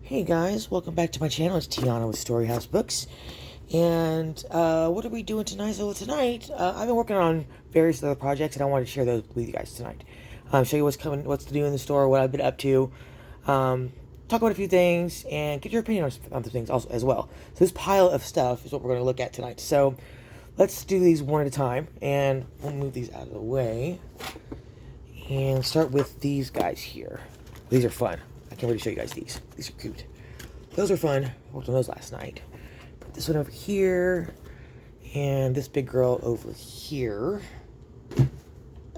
Hey guys, welcome back to my channel. It's Tiana with Storyhouse Books. And what are we doing tonight? So tonight, I've been working on various other projects and I wanted to share those with you guys tonight. Show you what's to do in the store, what I've been up to, talk about a few things, and get your opinion on the things also as well. So this pile of stuff is what we're going to look at tonight. So let's do these one at a time, and we'll move these out of the way. And start with these guys here. These are fun. I can't wait to show you guys these. These are cute. Those are fun. I worked on those last night. Put this one over here. And this big girl over here.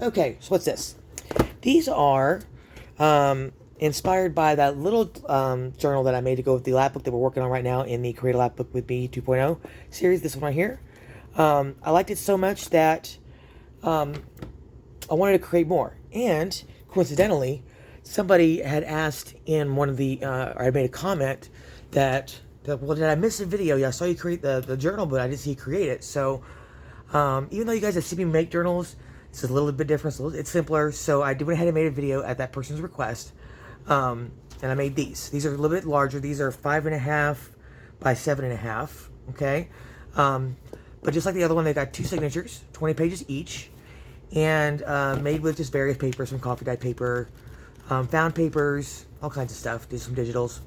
Okay, so what's this? These are inspired by that little journal that I made to go with the lap book that we're working on right now in the Create a Lap Book with Me 2.0 series. This one right here. I liked it so much that I wanted to create more. And coincidentally, somebody had asked in one of the, or had made a comment that, well, did I miss a video? Yeah, I saw you create the journal, but I didn't see you create it. So, even though you guys have seen me make journals, it's a little bit different. It's simpler. So I went ahead and made a video at that person's request. And I made these. These are a little bit larger. These are 5.5 by 7.5. Okay. But just like the other one, they got 2 signatures, 20 pages each, and made with just various papers, some coffee dyed paper, found papers, all kinds of stuff. Did some digitals.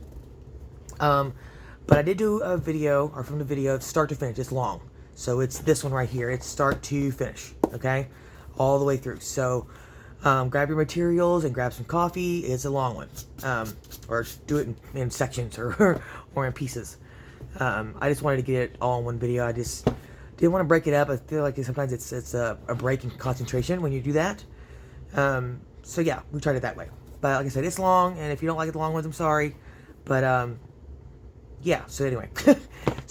But I did do a video, or from the video, start to finish. It's long. So it's this one right here. It's start to finish. Okay? All the way through. So grab your materials and grab some coffee. It's a long one. Or do it in sections or in pieces. I just wanted to get it all in one video. I just didn't want to break it up. I feel like sometimes it's a break in concentration when you do that. So yeah, we tried it that way. But like I said, it's long, and if you don't like the long ones, I'm sorry. But yeah. So anyway, so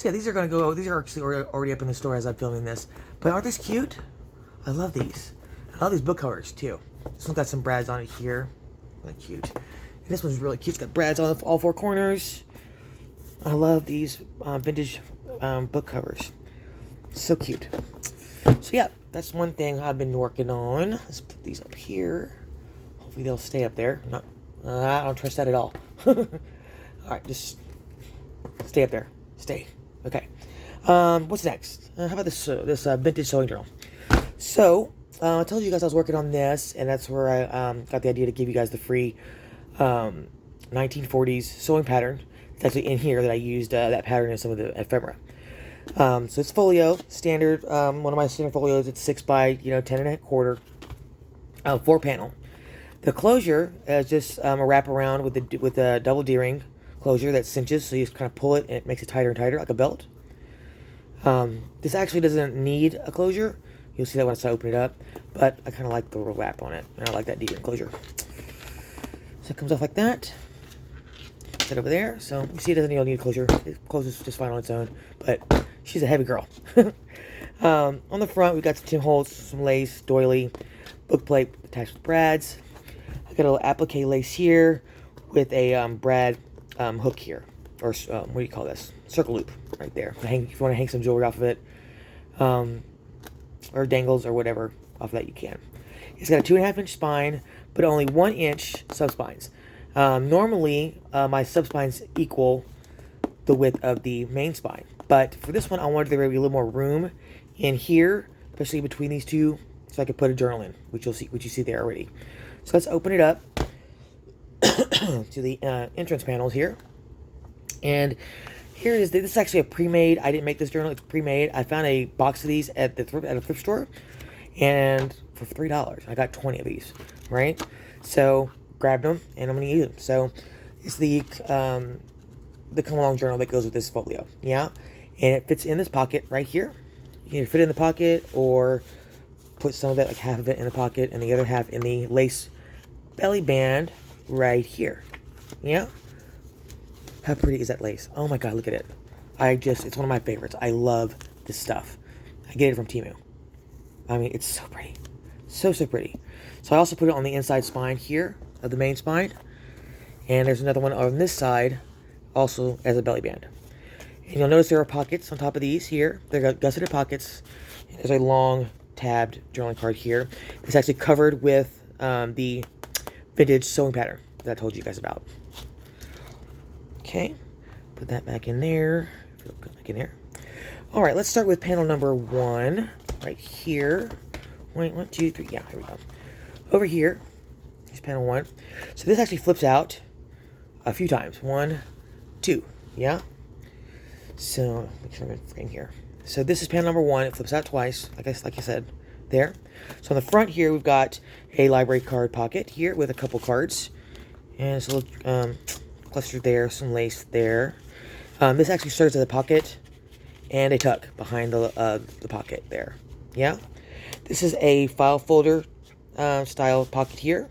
yeah, these are actually already up in the store as I'm filming this. But aren't these cute? I love these. I love these book covers too. This one's got some brads on it here. Really cute. And this one's really cute. It's got brads on all 4 corners. I love these vintage book covers. So cute. So yeah, that's one thing I've been working on. Let's put these up here. Hopefully they'll stay up there. I don't trust that at all. Alright, just stay up there. Stay. Okay. What's next? How about this vintage sewing journal? So, I told you guys I was working on this, and that's where I got the idea to give you guys the free 1940s sewing pattern. It's actually in here that I used that pattern in some of the ephemera. So it's folio, standard, one of my standard folios. It's 6 by 10.25, 4 panel. The closure is just a wraparound with a double D-ring closure that cinches, so you just kind of pull it and it makes it tighter and tighter like a belt. This actually doesn't need a closure. You'll see that once I open it up, but I kind of like the wrap on it, and I like that D-ring closure. So it comes off like that. Set over there. So you see it doesn't even need a closure. It closes just fine on its own, but she's a heavy girl. On the front, we've got some Tim Holtz, some lace, doily, book plate attached with brads. I got a little applique lace here with a brad hook here, or what do you call this? Circle loop right there. If you want to hang some jewelry off of it, or dangles or whatever off of that, you can. It's got a 2.5 inch spine, but only 1 inch subspines. Normally, my subspines equal the width of the main spine, but for this one, I wanted there to be a little more room in here, especially between these two, so I could put a journal in, which you see there already. So let's open it up to the entrance panels here, and here is this is actually a pre-made. I didn't make this journal; it's pre-made. I found a box of these at a thrift store, and for $3, I got 20 of these. Right, so grabbed them, and I'm going to use them. So it's the come along journal that goes with this folio. Yeah, and it fits in this pocket right here. You can either fit it in the pocket or put some of it, like half of it, in the pocket, and the other half in the lace belly band right here. Yeah. How pretty is that lace? Oh my god, look at it. It's one of my favorites. I love this stuff. I get it from Temu. I mean, it's so pretty. So pretty. So I also put it on the inside spine here of the main spine. And there's another one on this side, also as a belly band. And you'll notice there are pockets on top of these here. They're gusseted pockets. There's a long tabbed journaling card here. It's actually covered with the vintage sewing pattern that I told you guys about. Okay, put that back in there. Put back in there. All right, let's start with panel number 1 right here. Wait, 1, 2, 3. Yeah, here we go. Over here, here's panel 1. So this actually flips out a few times. 1, 2. Yeah. So make sure I'm in frame here. So this is panel number 1. It flips out twice, like I said, there. So on the front here, we've got a library card pocket here with a couple cards, and it's a little cluster there, some lace there. This actually serves as a pocket and a tuck behind the pocket there. Yeah. This is a file folder style pocket here,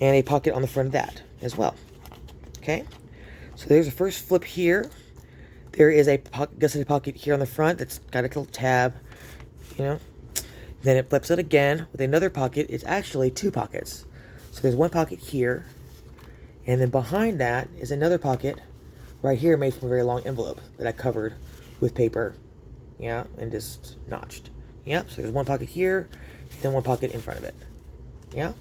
and a pocket on the front of that as well. Okay. So there's the first flip here. There is a gusseted pocket here on the front that's got a little tab, you know. Then it flips it again with another pocket. It's actually 2 pockets. So there's one pocket here, and then behind that is another pocket right here made from a very long envelope that I covered with paper, yeah, and just notched. Yeah, so there's one pocket here, then one pocket in front of it. Yeah.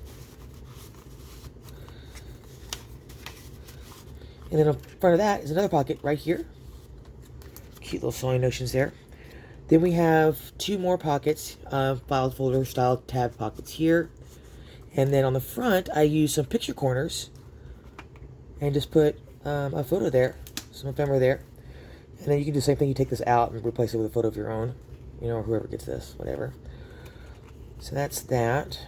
And then in front of that is another pocket right here. Cute little sewing notions there. Then we have 2 more pockets, file folder style tab pockets here. And then on the front, I use some picture corners and just put a photo there, some ephemera there. And then you can do the same thing. You take this out and replace it with a photo of your own, you know, or whoever gets this, whatever. So that's that.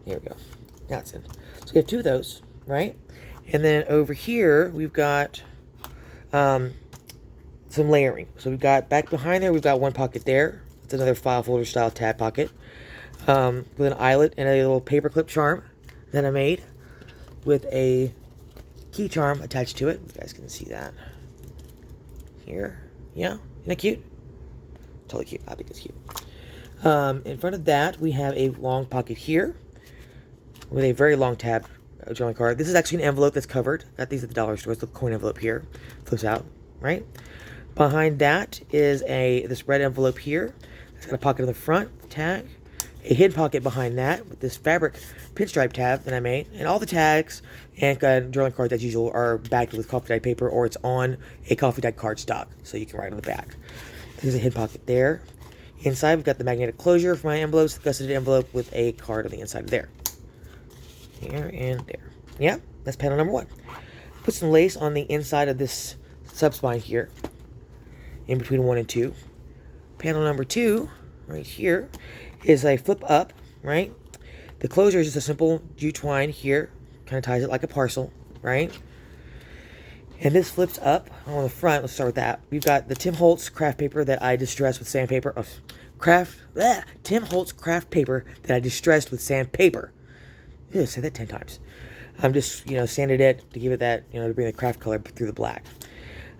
Here we go. Now it's in. So we have 2 of those, right? And then over here, we've got some layering. So we've got back behind there, we've got one pocket there. It's another file folder style tab pocket with an eyelet and a little paperclip charm that I made with a key charm attached to it. You guys can see that here. Yeah, isn't that cute? Totally cute. I think it's cute. In front of that, we have a long pocket here with a very long tab journaling card. This is actually an envelope that's covered. Got these at the dollar store. It's the coin envelope here. Flips out, right? Behind that is this red envelope here. It's got a pocket in the front, tag. A hidden pocket behind that with this fabric pinstripe tab that I made. And all the tags and journaling cards, as usual, are backed with coffee dyed paper, or it's on a coffee dyed cardstock, so you can write on the back. There's a hidden pocket there. Inside, we've got the magnetic closure for my envelopes, the gusseted envelope with a card on the inside there. Here and there. Yeah, that's panel number 1. Put some lace on the inside of this subspine here, in between 1 and 2. Panel number 2, right here, is a flip up, right? The closure is just a simple jute twine here, kind of ties it like a parcel, right? And this flips up on the front. Let's start with that. We've got the Tim Holtz craft paper that I distressed with sandpaper. Tim Holtz craft paper that I distressed with sandpaper. Ew, say that 10 times. I'm just, sanded it to give it that, to bring the craft color through the black.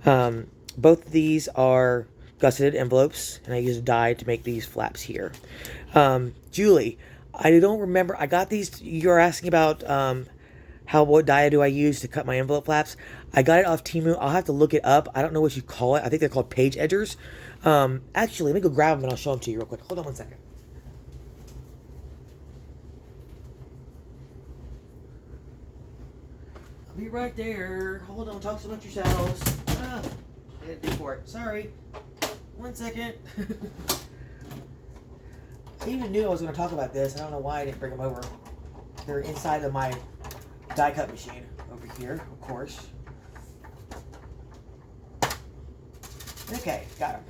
Both of these are gusseted envelopes, and I used dye to make these flaps here. Julie, I don't remember. I got these. You're asking about what dye do I use to cut my envelope flaps. I got it off Temu. I'll have to look it up. I don't know what you call it. I think they're called page edgers. Actually, let me go grab them and I'll show them to you real quick. Hold on one second. I'll be right there. Hold on. Talk amongst yourselves. I didn't do for it. Sorry. 1 second. I even knew I was going to talk about this. I don't know why I didn't bring them over. They're inside of my die cut machine over here, of course. Okay, got them.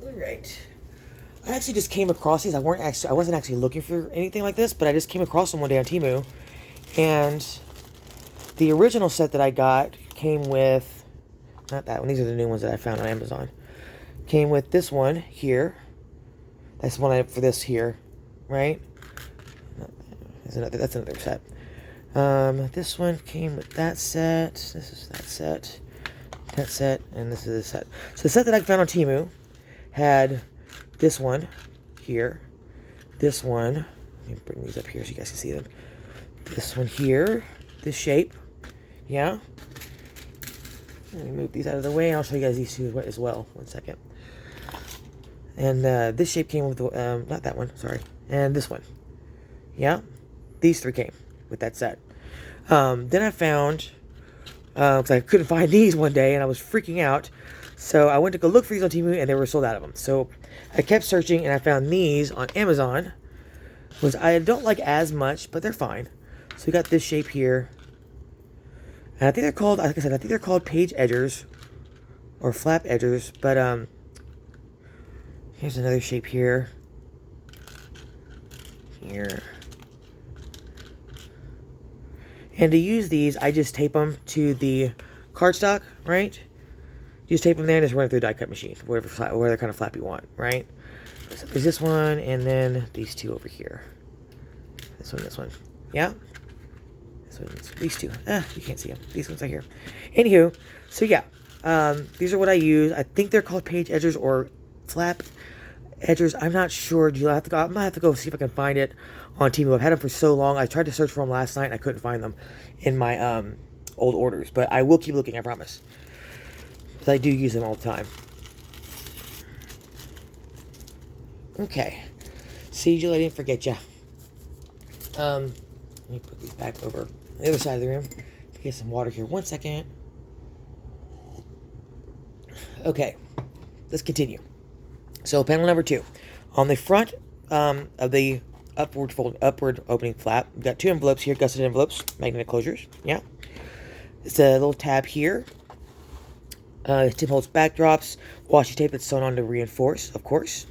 All right. I actually just came across these. I wasn't actually looking for anything like this, but I just came across them one day on Temu, and the original set that I got came with, not that one, these are the new ones that I found on Amazon. Came with this one here. That's the one for this here, right? That's another set. This one came with that set. This is that set, and this is the set. So the set that I found on Temu had this one here, this one. Let me bring these up here so you guys can see them. This one here, this shape. Yeah. Let me move these out of the way. I'll show you guys these two as well. 1 second. And this shape came with, not that one, sorry. And this one. Yeah, these three came with that set. Then I found, because I couldn't find these one day and I was freaking out. So I went to go look for these on Temu and they were sold out of them. So I kept searching and I found these on Amazon, which I don't like as much, but they're fine. So we got this shape here. And I think they're called, like I said, I think they're called page edgers or flap edgers. But here's another shape here. Here. And to use these, I just tape them to the cardstock, right? You just tape them there and just run it through a die cut machine, whatever kind of flap you want, right? So there's this one, and then these two over here. This one. Yeah? This one, these two. You can't see them. These ones are here. Anywho, so yeah. These are what I use. I think they're called page edgers or flap edgers. I'm not sure. I'm gonna have to go see if I can find it on Temu. I've had them for so long. I tried to search for them last night and I couldn't find them in my old orders. But I will keep looking, I promise. Because I do use them all the time. Okay. Sejal, I didn't forget ya. Let me put these back over on the other side of the room. Get some water here. 1 second. Okay. Let's continue. So panel number 2. On the front of the upward opening flap, we've got 2 envelopes here, gusseted envelopes, magnetic closures. Yeah. It's a little tab here. Tim Holtz backdrops, washi tape that's sewn on to reinforce, of course.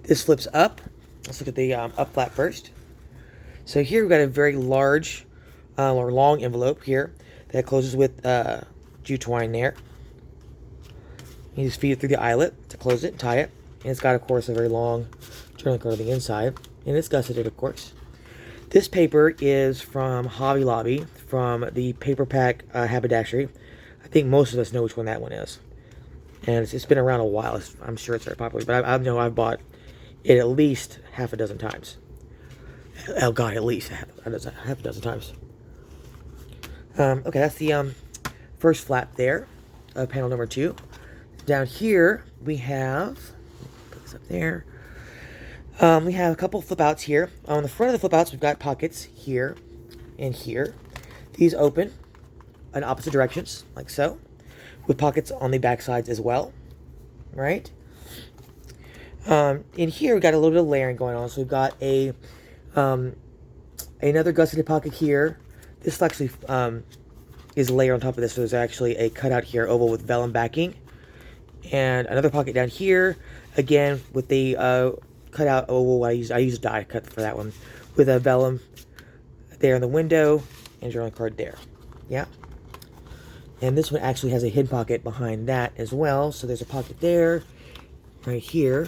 This flips up. Let's look at the up flap first. So here we've got a very large or long envelope here that closes with jute twine there. You just feed it through the eyelet to close it and tie it. And it's got, of course, a very long journaling card on the inside. And it's gusseted, of course. This paper is from Hobby Lobby, from the Paper Pack Haberdashery. I think most of us know which one that one is. And it's been around a while. I'm sure it's very popular. But I know I've bought it at least half a dozen times. Oh, God, at least half a dozen times. Okay, that's the first flap there of panel number 2. Down here, we have... Put this up there. We have a couple flip outs here. On the front of the flip outs, we've got pockets here and here. These open in opposite directions, like so, with pockets on the back sides as well, right? In here, we've got a little bit of layering going on. So we've got a another gusseted pocket here. This actually is a layer on top of this. So there's actually a cutout here, oval with vellum backing. And another pocket down here, again, with the cutout oval. I use die cut for that one, with a vellum there in the window and journaling card there. Yeah. And this one actually has a hidden pocket behind that as well. So there's a pocket there, right here.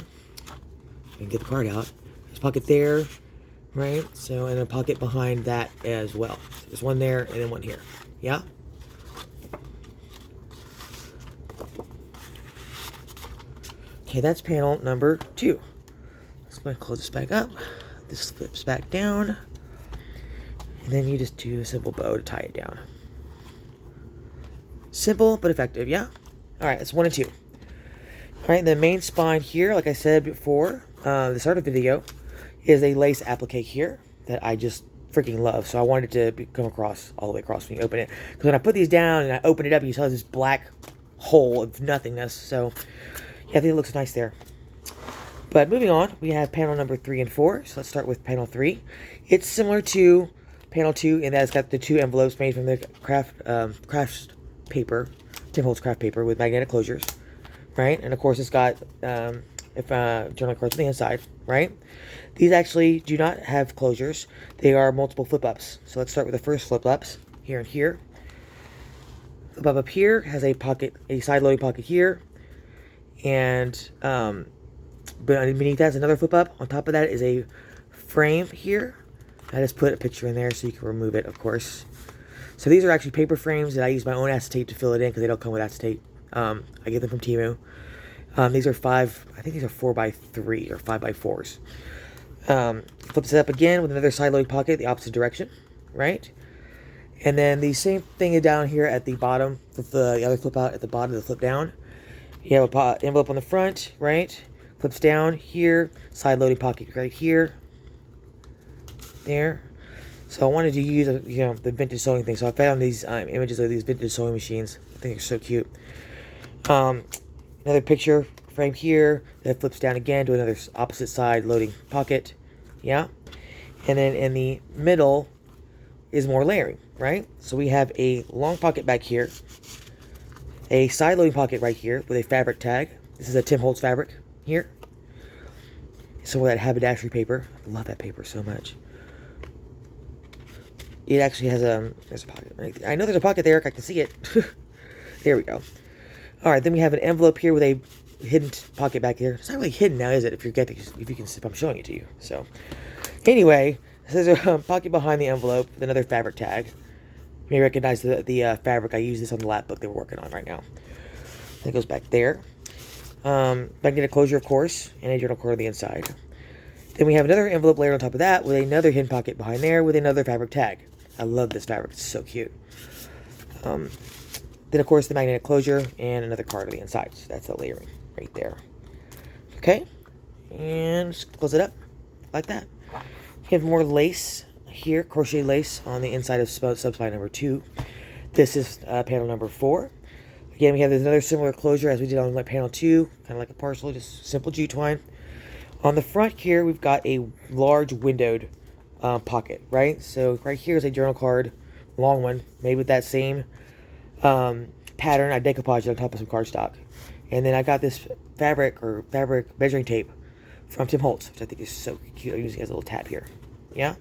You can get the card out. There's a pocket there, right? So, and a pocket behind that as well. So there's one there and then one here. Yeah. Okay, that's panel number 2. Let's go ahead and close this back up. This flips back down. And then you just do a simple bow to tie it down. Simple but effective, yeah? Alright, that's 1 and 2. Alright, the main spine here, like I said before, the start of the video, is a lace applique here that I just freaking love. So I wanted it to come across, all the way across when you open it. Because when I put these down and I open it up, you saw this black hole of nothingness. So, yeah, I think it looks nice there. But moving on, we have panel number 3 and 4. So let's start with panel 3. It's similar to panel 2 in that it's got the 2 envelopes made from the craft paper, Tim Holtz craft paper with magnetic closures, right? And of course it's got journal cards on the inside, right? These actually do not have closures. They are multiple flip-ups. So let's start with the first flip-ups, here and here. Flip up here has a pocket, a side-loading pocket here. And but beneath that is another flip-up. On top of that is a frame here. I just put a picture in there so you can remove it, of course. So these are actually paper frames that I use my own acetate to fill it in because they don't come with acetate. I get them from Temu. These are I think these are 4x3 or 5x4s. Flips it up again with another side-loading pocket, the opposite direction, right? And then the same thing down here at the bottom, with the other flip out at the bottom of the flip down. You have an envelope on the front, right? flips down here, side loading pocket right here, there. So I wanted to use, the vintage sewing thing. So I found these images of these vintage sewing machines. I think they're so cute. Another picture frame here that flips down again to another opposite side loading pocket. Yeah. And then in the middle is more layering, right? So we have a long pocket back here, a side loading pocket right here with a fabric tag. This is a Tim Holtz fabric here. Some of that haberdashery paper. I love that paper so much. It actually has there's a pocket right there. I know there's a pocket there. I can see it. There we go. All right, then we have an envelope here with a hidden pocket back here. It's not really hidden now, is it? If you can, if I'm showing it to you. So, anyway, there's a pocket behind the envelope with another fabric tag. You may recognize the fabric. I use this on the lap book that we're working on right now. That goes back there. Magnetic closure, of course, and a journal card on the inside. Then we have another envelope layer on top of that with another hidden pocket behind there with another fabric tag. I love this fabric. It's so cute. Then, of course, the magnetic closure and another card on the inside. So that's the layering right there. Okay. And just close it up like that. We have more lace here, crochet lace on the inside of subspine number 2. This is panel number 4. Again, we have another similar closure as we did on panel 2, kind of like a parcel, just simple jute twine. On the front here, we've got a large windowed pocket, right? So right here is a journal card, long one, made with that same pattern. I decoupaged it on top of some cardstock. And then I got this fabric measuring tape from Tim Holtz, which I think is so cute. I'm using it as a little tab here. Yeah?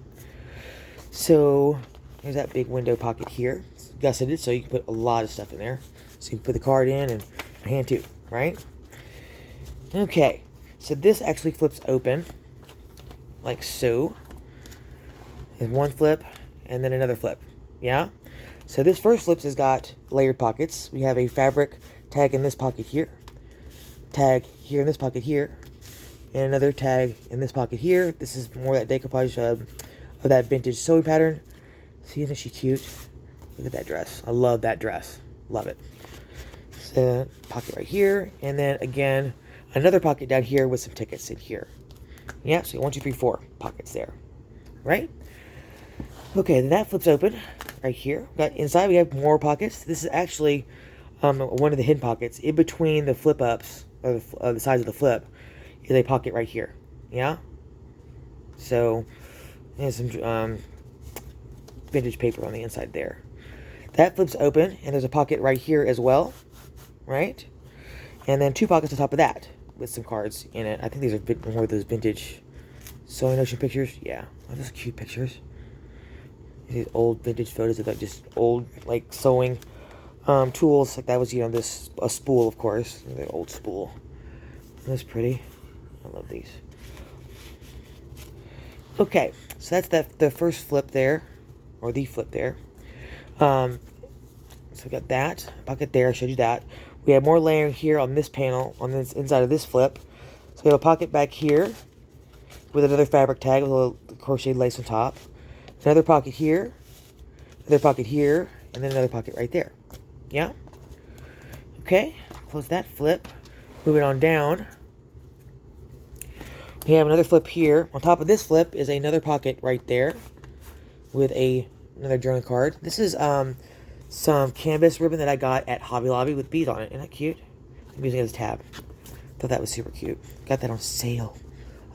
So here's that big window pocket here. It's gusseted, so you can put a lot of stuff in there. So you can put the card in and a hand too, right? Okay. So this actually flips open, like so. There's one flip, and then another flip. Yeah? So this first flip has got layered pockets. We have a fabric tag in this pocket here, tag here in this pocket here, and another tag in this pocket here. This is more that decoupage of that vintage sewing pattern. See, isn't she cute? Look at that dress. I love that dress. Love it. So pocket right here, and then again, another pocket down here with some tickets in here. Yeah, so 1, 2, 3, 4 pockets there, right? Okay, then that flips open right here. Got inside, we have more pockets. This is actually one of the hidden pockets. In between the flip ups, or the sides of the flip, is a pocket right here. Yeah? So, there's some vintage paper on the inside there. That flips open, and there's a pocket right here as well, right? And then 2 pockets on top of that with some cards in it. I think these are more of those vintage Sewing Ocean pictures. Yeah, oh, those cute pictures. These old vintage photos of like just old like sewing tools. Like that was a spool, of course, the old spool. That's pretty. I love these. Okay, so that's the first flip there, or the flip there. So we got that pocket there. I showed you that. We have more layering here on this panel, on this inside of this flip. So we have a pocket back here with another fabric tag with a little crocheted lace on top. Another pocket here, and then another pocket right there. Yeah? Okay, close that flip. Moving on down. We have another flip here. On top of this flip is another pocket right there with another journal card. This is some canvas ribbon that I got at Hobby Lobby with beads on it. Isn't that cute? I'm using it as a tab. Thought that was super cute. Got that on sale.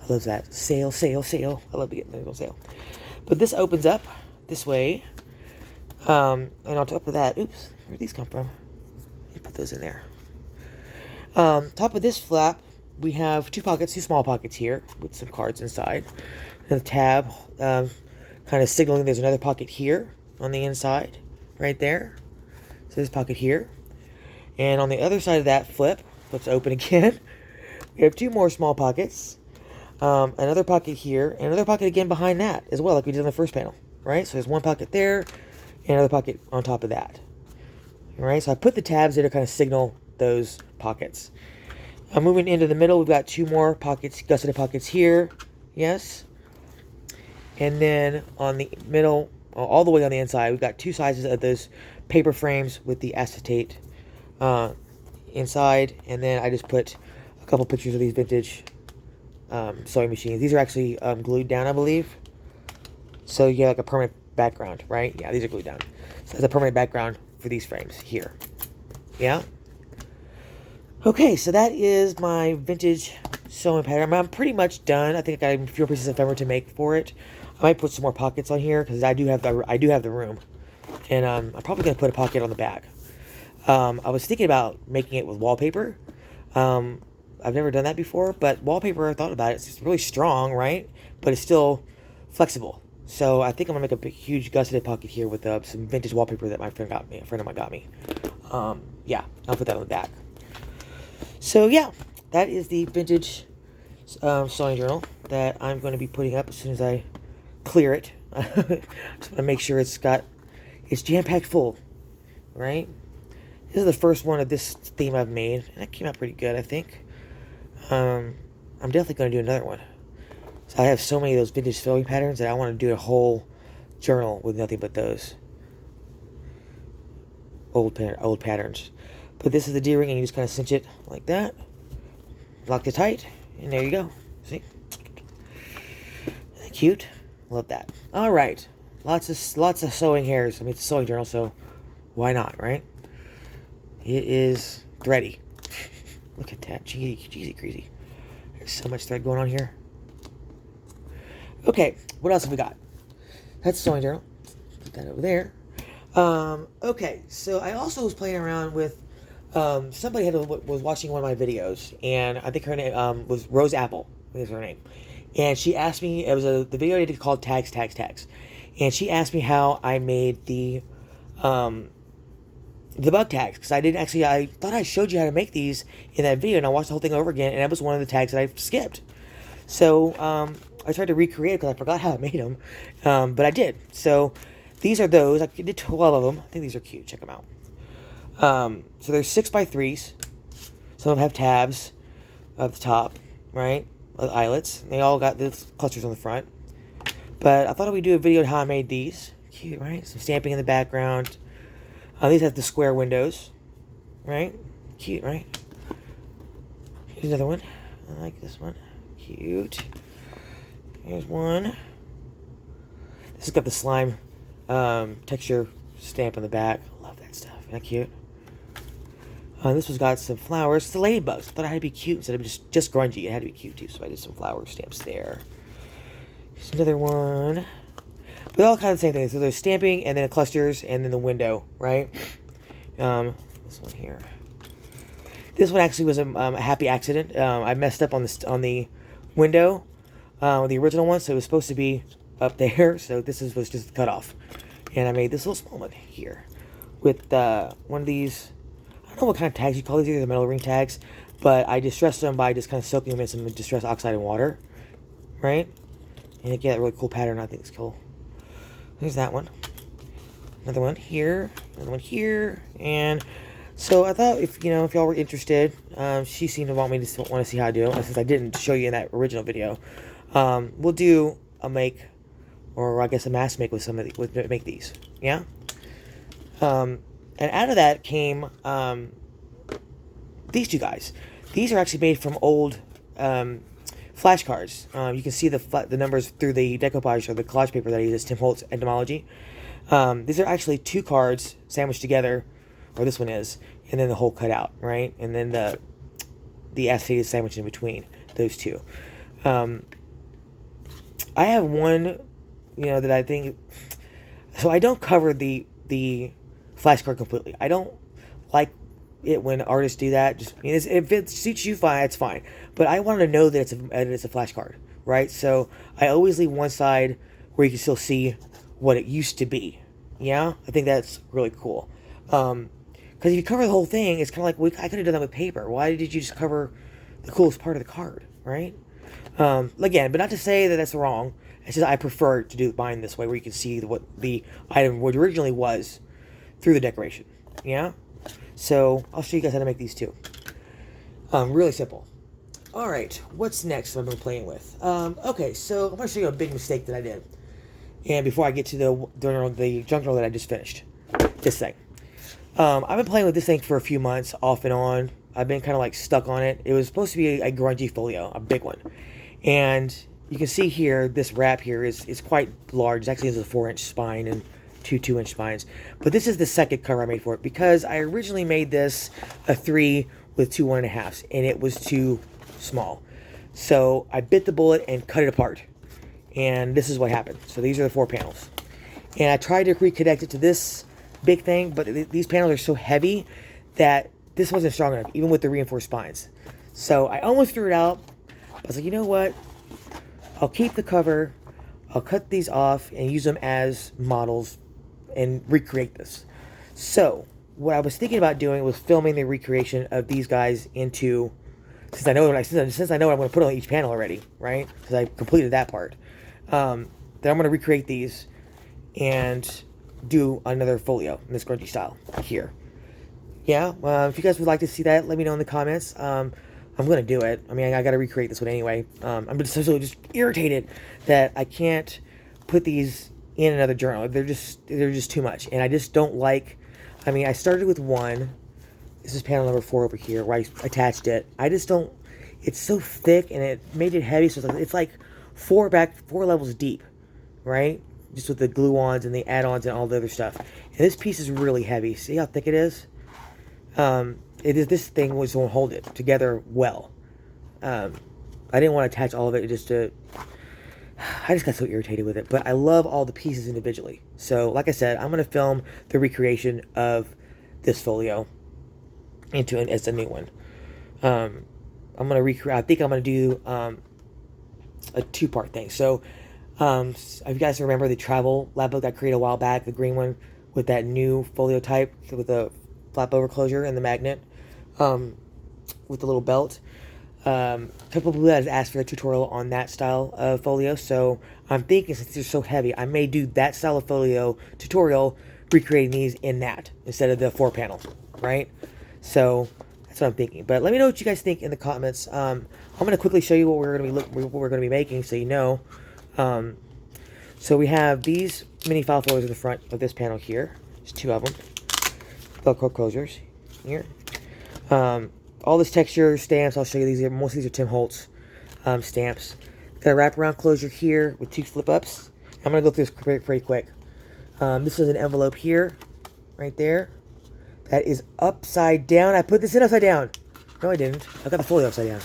I love that. Sale, sale, sale. I love to get things on sale. But this opens up this way. And on top of that, oops, where'd these come from? Let me put those in there. Top of this flap, we have 2 pockets, 2 small pockets here with some cards inside. And a tab, kind of signaling there's another pocket here on the inside, right there. So this pocket here. And on the other side of that flips open again. We have 2 more small pockets. Another pocket here, and another pocket again behind that as well, like we did on the first panel, right? So there's 1 pocket there, and another pocket on top of that. All right, so I put the tabs there to kind of signal those pockets. Moving into the middle, we've got 2 more pockets, gusseted pockets here, yes. And then on the middle, all the way on the inside, we've got 2 sizes of those paper frames with the acetate inside, and then I just put a couple pictures of these vintage sewing machines. These are actually glued down, I believe. So you get like a permanent background, right? Yeah, these are glued down. So that's a permanent background for these frames here. Yeah. Okay, so that is my vintage sewing pattern. I'm pretty much done. I think I got a few pieces of ephemera to make for it. I might put some more pockets on here because I do have the room, and I'm probably gonna put a pocket on the back. I was thinking about making it with wallpaper. I've never done that before, but wallpaper, I thought about it. It's really strong, right? But it's still flexible. So I think I'm gonna make a big, huge gusseted pocket here with some vintage wallpaper that my friend got me. A friend of mine got me. Yeah, I'll put that on the back. So yeah, that is the vintage sewing journal that I'm going to be putting up as soon as I clear it. Just want to make sure it's jam-packed full, right? This is the first one of this theme I've made, and it came out pretty good, I think. I'm definitely going to do another one. So I have so many of those vintage sewing patterns that I want to do a whole journal with nothing but those old patterns. But this is the D-ring, and you just kind of cinch it like that. Lock it tight, and there you go. See? Isn't that cute? Love that. All right. Lots of sewing hairs. I mean, it's a sewing journal, so why not, right? It is thready. Look at that. Cheesy crazy. There's so much thread going on here. Okay, what else have we got? That's a sewing journal. Put that over there. Okay, so I also was playing around with somebody was watching one of my videos, and I think her name was Rose Apple. I think is her name. And she asked me, it was the video I did called Tags. And she asked me how I made the bug tags, because I thought I showed you how to make these in that video, and I watched the whole thing over again, and that was one of the tags that I skipped. So I tried to recreate it because I forgot how I made them, but I did. So these are those. I did 12 of them. I think these are cute. Check them out. So there's 6x3s. Some of them have tabs at the top, right? Eyelets. They all got the clusters on the front. But I thought we'd do a video on how I made these. Cute, right? Some stamping in the background. These have the square windows, right? Cute, right? Here's another one. I like this one. Cute. Here's one. This has got the slime texture stamp on the back. Love that stuff. Isn't that cute? This one's got some flowers. It's the ladybugs. I thought it had to be cute instead of just grungy. It had to be cute too, so I did some flower stamps there. Here's another one. But all kind of the same thing. So there's stamping, and then the clusters, and then the window, right? This one here. This one actually was a happy accident. I messed up on the window, the original one, so it was supposed to be up there. So this was just cut off, and I made this little small one here with one of these. I don't know what kind of tags you call these. These are the metal ring tags, but I distressed them by just kind of soaking them in some distress oxide and water, right? And you get a really cool pattern. I think it's cool. There's that one. Another one here. Another one here. And so I thought if y'all were interested, she seemed to want to see how I do it. Since I didn't show you in that original video, we'll do a make, or I guess a mass make with some of make these. Yeah. And out of that came these two guys. These are actually made from old flashcards. You can see the numbers through the decoupage or the collage paper that I use as Tim Holtz Entomology. These are actually two cards sandwiched together, or this one is, and then the whole cut out, right? And then the acetate is sandwiched in between those two. I have one, that I think. So I don't cover the flashcard completely. I don't like it when artists do that. If it suits you, fine, it's fine. But I want to know that it's a flashcard, right? So I always leave one side where you can still see what it used to be. Yeah, I think that's really cool. Because if you cover the whole thing, it's kind of like, I could have done that with paper. Why did you just cover the coolest part of the card, right? Again, but not to say that that's wrong. It's just I prefer to do mine this way, where you can see what the item originally was through the decoration. Yeah. So I'll show you guys how to make these too. Really simple. All right, what's next? I've been playing with. Okay, so I'm gonna show you a big mistake that I did. And before I get to the junk journal that I just finished, this thing. I've been playing with this thing for a few months, off and on. I've been kind of like stuck on it. It was supposed to be a grungy folio, a big one. And you can see here, this wrap here is quite large. It actually has a 4-inch spine and two 2-inch spines. But this is the second cover I made for it, because I originally made this a 3 with 2 1.5s, and it was too small. So I bit the bullet and cut it apart. And this is what happened. So these are the 4 panels. And I tried to reconnect it to this big thing, but these panels are so heavy that this wasn't strong enough, even with the reinforced spines. So I almost threw it out. I was like, you know what? I'll keep the cover. I'll cut these off and use them as models and recreate this. So what I was thinking about doing was filming the recreation of these guys into, since I know what I'm going to put on each panel already, right? Because I completed that part. Then I'm going to recreate these and do another folio in this grungy style here. Yeah, if you guys would like to see that, let me know in the comments. I'm going to do it. I mean, I got to recreate this one anyway. I'm just irritated that I can't put these in another journal. They're just too much. And I just don't like, I mean, I started with 1. This is panel number 4 over here where I attached it. I just don't, it's so thick and it made it heavy. So it's like 4 levels deep, right? Just with the glue-ons and the add-ons and all the other stuff. And this piece is really heavy. See how thick it is? This thing was going to hold it together well. I didn't want to attach all of it I just got so irritated with it. But I love all the pieces individually. So, like I said, I'm going to film the recreation of this folio as a new one. I'm going to recreate, I think I'm going to do a 2-part thing. So, if you guys remember the travel lab book I created a while back, the green one with that new folio type with the flap over closure and the magnet, with the little belt. A couple of people have asked for a tutorial on that style of folio, so I'm thinking since they're so heavy, I may do that style of folio tutorial, recreating these in that instead of the 4 panel, right? So that's what I'm thinking. But let me know what you guys think in the comments. I'm going to quickly show you what we're going to be making, so you know. So we have these mini file folders in the front of this panel here. There's 2 of them. Velcro closures here. All this texture stamps, I'll show you these. Most of these are Tim Holtz stamps. Got a wraparound closure here with 2 flip-ups. I'm going to go through this pretty quick. This is an envelope here, right there. That is upside down. I put this in upside down. No, I didn't. I got the folio upside down.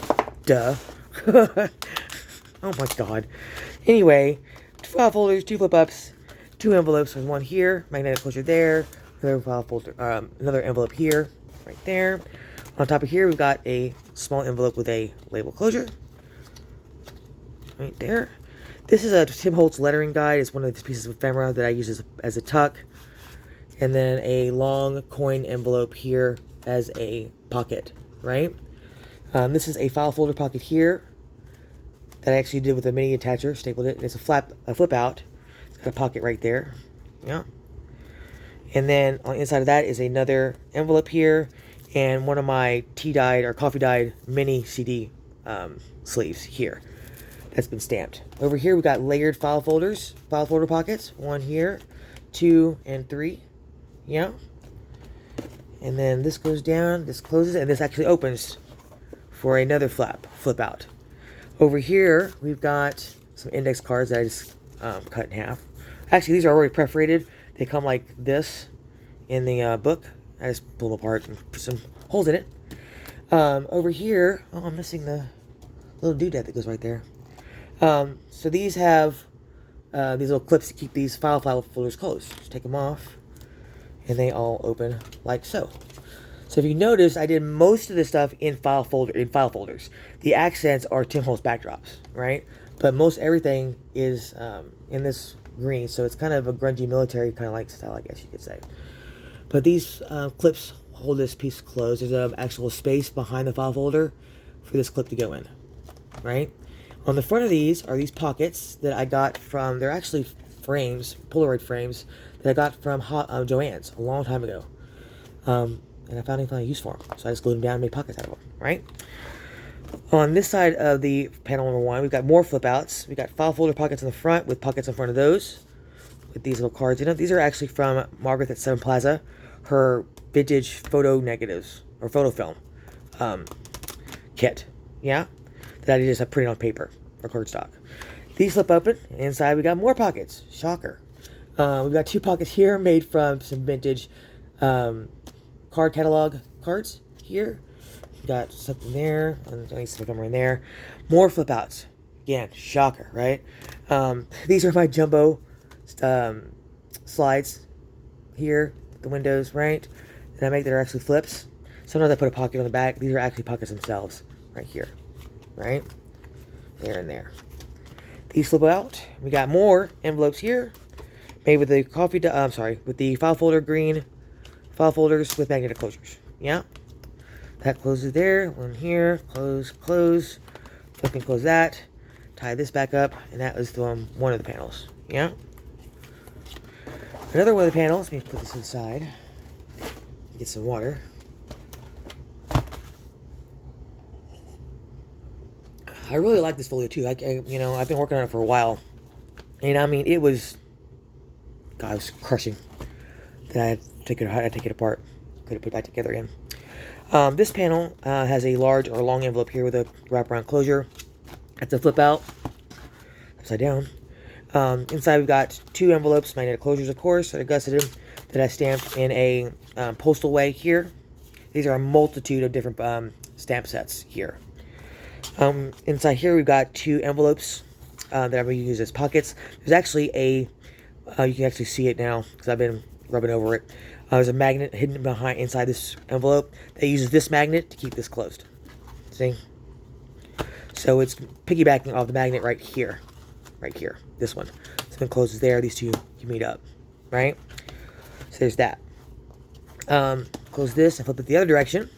Duh. Oh my god. Anyway, 2 file folders, 2 flip-ups, 2 envelopes. There's one here, magnetic closure there. Another file folder, another envelope here, right there. On top of here, we've got a small envelope with a label closure, right there. This is a Tim Holtz lettering guide. It's one of these pieces of ephemera that I use as a tuck. And then a long coin envelope here as a pocket, right? This is a file folder pocket here that I actually did with a mini attacher, stapled it. It's a flip out. It's got a pocket right there, yeah. And then on the inside of that is another envelope here and one of my tea-dyed or coffee-dyed mini CD sleeves here. That's been stamped. Over here we've got layered file folder pockets. 1 here, 2 and 3. Yeah. And then this goes down, this closes, and this actually opens for another flip out. Over here we've got some index cards that I just cut in half. Actually, these are already perforated. They come like this in the book. I just pull them apart and put some holes in it. Over here, oh, I'm missing the little doodad that goes right there. So these have these little clips to keep these file folders closed. Just take them off, and they all open like so. So if you notice, I did most of this stuff in file folders. The accents are Tim Holtz backdrops, right? But most everything is in this green, so it's kind of a grungy military kind of like style, I guess you could say. But these clips hold this piece closed. There's an actual space behind the file folder for this clip to go in, right? On the front of these are these pockets that I got from, they're actually frames, Polaroid frames, that I got from Joann's a long time ago. And I found a use for them. So I just glued them down and made pockets out of them, right? On this side of the panel number 1, we've got more flip outs. We've got file folder pockets in the front with pockets in front of those, with these little cards in them. These are actually from Margaret at Seven Plaza, her vintage photo negatives, or photo film kit, yeah? That I just printed on paper. or cardstock. These flip open. Inside we got more pockets. Shocker. We've got 2 pockets here made from some vintage card catalog cards here. We got something there, and I need something in there. More flip outs. Again, shocker, right? These are my jumbo slides here, the windows, right? And I make that are actually flips. Sometimes I put a pocket on the back. These are actually pockets themselves, right here, right? There and there. These flip out. We got more envelopes here, made with the with the file folder green file folders with magnetic closures. Yeah, that closes there. One here, close, close. Flip and close that. Tie this back up, and that was the one of the panels. Yeah. Another one of the panels. Let me put this inside. Get some water. I really like this folio too. I've been working on it for a while, and I mean, it was crushing. Then I had to take it apart. Could have put it back together again. This panel has a large or long envelope here with a wraparound closure. That's a flip out, upside down. Inside we've got 2 envelopes, magnetic closures, of course, that are gusseted, that I stamped in a postal way here. These are a multitude of different stamp sets here. Inside here we've got 2 envelopes that I'm going to use as pockets. There's actually you can actually see it now because I've been rubbing over it. There's a magnet hidden inside this envelope that uses this magnet to keep this closed. See? So it's piggybacking off the magnet right here, this one. So it closes there. These 2 can meet up, right? So there's that. Close this and flip it the other direction.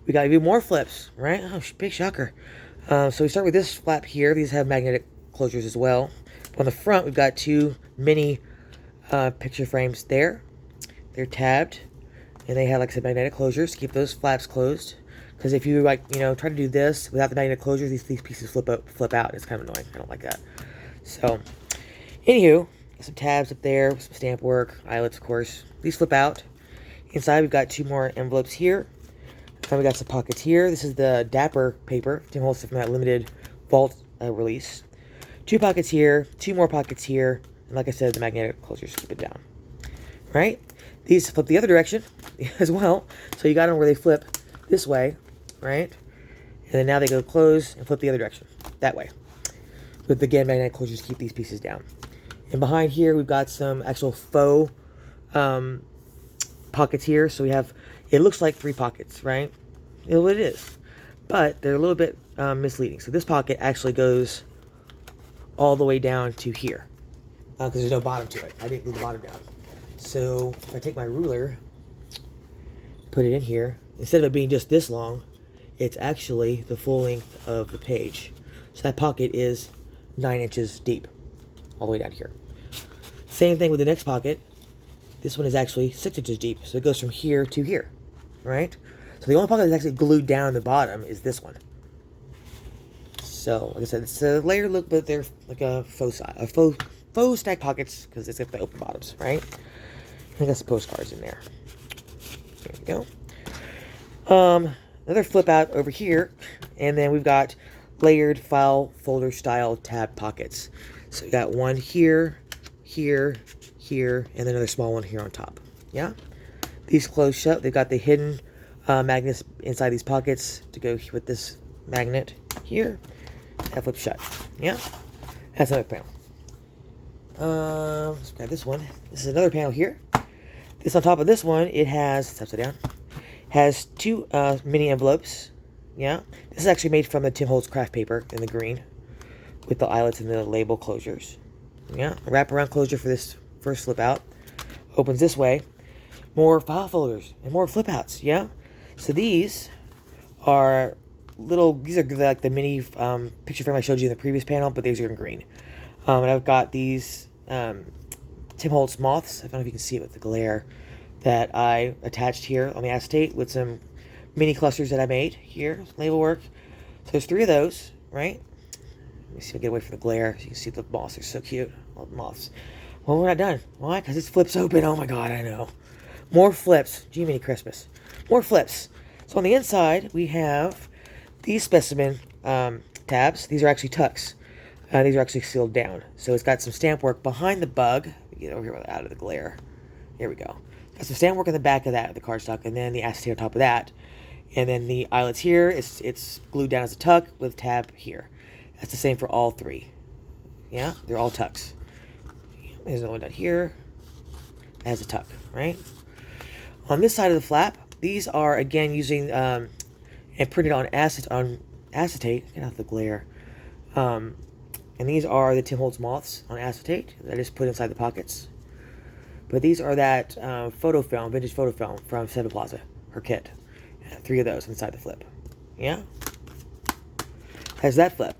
We got even more flips, right? Oh, big shocker. So we start with this flap here. These have magnetic closures as well. On the front, we've got 2 mini picture frames there. They're tabbed, and they have, like I said, magnetic closures to keep those flaps closed. Because if you try to do this without the magnetic closures, these pieces flip out. It's kind of annoying. I don't like that. So, anywho, some tabs up there, some stamp work, eyelets, of course. These flip out. Inside, we've got 2 more envelopes here. And we got some pockets here. This is the Dapper paper. Tim Holtz from that limited vault release. 2 pockets here, 2 more pockets here, and like I said, the magnetic closures keep it down. Right? These flip the other direction as well. So you got them where they flip this way, right? And then now they go close and flip the other direction, that way. With again magnetic closures to keep these pieces down. And behind here we've got some actual faux pockets here. So we have, it looks like 3 pockets, right? It is, but they're a little bit misleading. So this pocket actually goes all the way down to here because there's no bottom to it. I didn't glue the bottom down. So if I take my ruler, put it in here, instead of it being just this long, it's actually the full length of the page. So that pocket is 9 inches deep, all the way down here. Same thing with the next pocket. This one is actually 6 inches deep, so it goes from here to here, right? So the only pocket that's actually glued down the bottom is this one. So, like I said, it's a layered look, but they're like a faux stack pockets because it's got the open bottoms, right? I got some postcards in there. There we go. Another flip out over here, and then we've got layered file folder style tab pockets. So we got one here, here, here, and then another small one here on top. Yeah? These close shut. They've got the hidden magnets inside these pockets to go with this magnet here. That flips shut. Yeah? That's another panel. Let's grab this one. This is another panel here. This on top of this one, it has, it's upside down, has 2 mini envelopes. Yeah? This is actually made from the Tim Holtz craft paper in the green with the eyelets and the label closures. Yeah? A wraparound closure for this first flip out. Opens this way. More file folders and more flip outs. Yeah? So these are these are like the mini picture frame I showed you in the previous panel, but these are in green. And I've got these Tim Holtz moths. I don't know if you can see it with the glare that I attached here on the acetate with some mini clusters that I made here, label work. So there's 3 of those, right? Let me see if I get away from the glare so you can see the moths. They're so cute, all the moths. Well, we're not done. Why? Because this flips open. Oh my god, I know. More flips. Jiminy Christmas. More flips. So on the inside, we have these specimen tabs. These are actually tucks. These are actually sealed down. So it's got some stamp work behind the bug. Get over here out of the glare. Here we go. Got some stamp work in the back of that, the cardstock, and then the acetate on top of that. And then the eyelets here, it's glued down as a tuck with tab here. That's the same for all three. Yeah, they're all tucks. There's another one down here. As a tuck, right? On this side of the flap, these are again using and printed on acetate. Get out of the glare. And these are the Tim Holtz moths on acetate that is put inside the pockets. But these are that photo film, vintage photo film from Seven Plaza, her kit. 3 of those inside the flip. Yeah? Has that flip.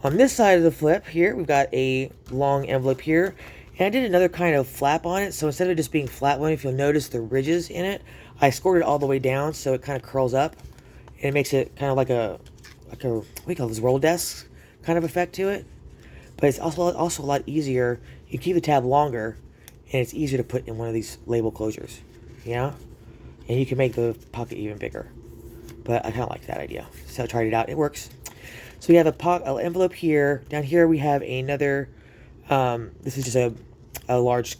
On this side of the flip here, we've got a long envelope here. And I did another kind of flap on it. So instead of just being flat one, if you'll notice the ridges in it, I scored it all the way down so it kind of curls up. And it makes it kind of like a what do you call this, roll desk kind of effect to it. But it's also a lot easier. You keep the tab longer, and it's easier to put in one of these label closures. Yeah? And you can make the pocket even bigger. But I kind of like that idea. So I tried it out. It works. So we have an envelope here. Down here we have another, this is just a large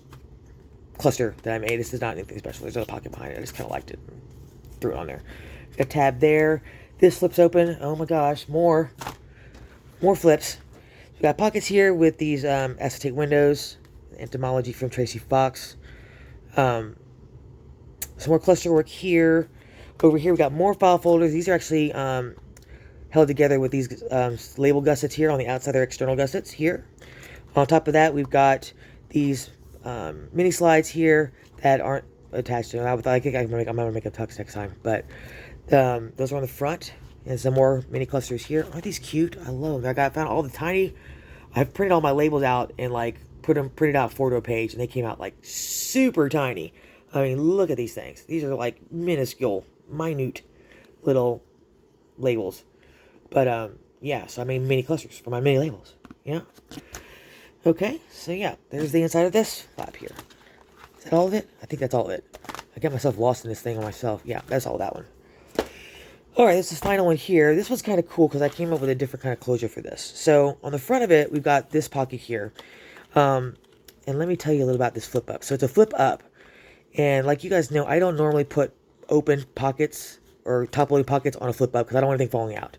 cluster that I made. This is not anything special. There's no pocket behind it. I just kind of liked it. Threw it on there. Got a tab there. This flips open. Oh my gosh, more flips. We got pockets here with these acetate windows. Entomology from Tracy Fox. Some more cluster work here. Over here we got more file folders. These are actually held together with these label gussets here on the outside. They're external gussets here. On top of that, we've got these mini slides here that aren't attached to them. I think I'm gonna make a tux next time, but those are on the front. And some more mini clusters here. Aren't these cute? I love them. Found all the tiny. I've printed all my labels out and like printed out 4 to a page, and they came out like super tiny. I mean, look at these things. These are like minuscule, minute little labels. But yeah, so I made mini clusters for my mini labels. Yeah. Okay, so yeah, there's the inside of this flap here. Is that all of it? I think that's all of it. I got myself lost in this thing on myself. Yeah, that's all that one. Alright, this is the final one here. This one's kind of cool because I came up with a different kind of closure for this. So, on the front of it, we've got this pocket here. And let me tell you a little about this flip up. So, it's a flip up. And like you guys know, I don't normally put open pockets or top-loading pockets on a flip up because I don't want anything falling out.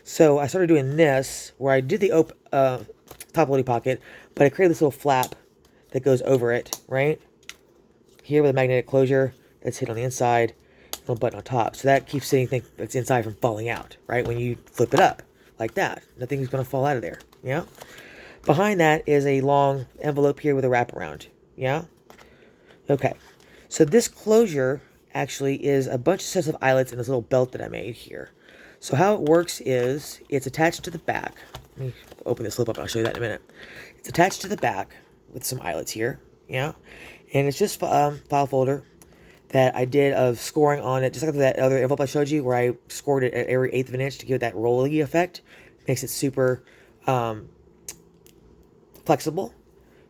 So, I started doing this where I did the top-loading pocket, but I created this little flap that goes over it, right? Here with a magnetic closure that's hit on the inside. Button on top, so that keeps anything that's inside from falling out, right? When you flip it up like that, nothing's going to fall out of there. Yeah. Behind that is a long envelope here with a wraparound. Yeah. Okay. So this closure actually is a bunch of sets of eyelets in this little belt that I made here. So how it works is it's attached to the back. Let me open this flip up. I'll show you that in a minute. It's attached to the back with some eyelets here. Yeah. And it's just file folder that I did of scoring on it, just like that other envelope I showed you, where I scored it at every 1/8 of an inch to give it that rolly effect. Makes it super flexible,